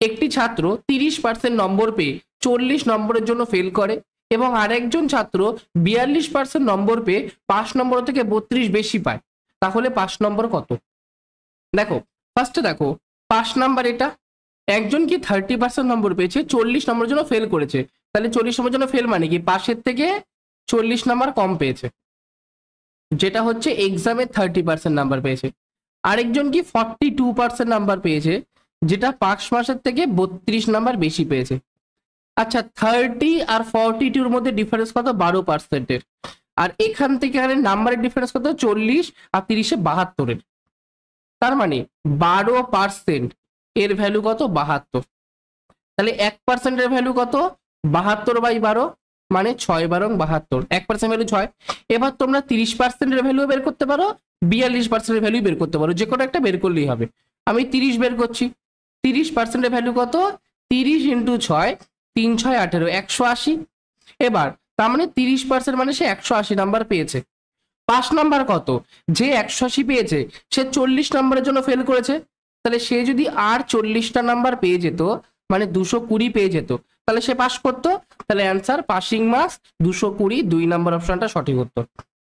একটি ছাত্র 30% নম্বর পেয়ে 40 নম্বরের জন্য ফেল করে এবং আরেকজন ছাত্র 42% নম্বর পেয়ে 5 নম্বর থেকে 32 বেশি পায়, তাহলে 5 নম্বর কত? দেখো ফার্স্টে দেখো 5 নাম্বার, এটা একজন কি 30% নম্বর পেয়েছে, 40 নম্বরের জন্য ফেল করেছে, তাহলে 40 নম্বরের জন্য ফেল মানে কি পাশের থেকে 40 নাম্বার কম পেয়েছে, যেটা হচ্ছে এক্সামে 30% নাম্বার পেয়েছে। আরেকজন কি 42% নাম্বার পেয়েছে, যেটা পাস মাসের থেকে 32 নাম্বার বেশি পেয়েছে। আচ্ছা 30 আর 42 এর মধ্যে ডিফারেন্স কত? 12%। আর এখান থেকে এখানে নাম্বারের ডিফারেন্স কত? 40 আর 30-এ 72-এর। তার মানে 12% এর ভ্যালু কত? 72। তাহলে 1% এর ভ্যালু কত? 72/12, মানে 6/72। 1% ভ্যালু 6। এবার তোমরা 30% এর ভ্যালু বের করতে পারো, 42% এর ভ্যালু বের করতে পারো, যে কোনো একটা বের করলেই হবে। আমি 30 বের করছি। 30% এর ভ্যালু কত? 30 × 6, 3 6 18, 180। এবার তার মানে 30% মানে সে 180 নাম্বার পেয়েছে। 5 নাম্বার কত? যে 180 পেয়েছে সে 40 নম্বরের জন্য ফেল করেছে, তাহলে সে যদি আর 40টা নাম্বার পেয়ে যেত, মানে 220 পেয়ে যেত, তাহলে সে পাস করতো। তাহলে অ্যান্সার পাসিং মার্কস 220, 2 নাম্বার অপশনটা সঠিক উত্তর।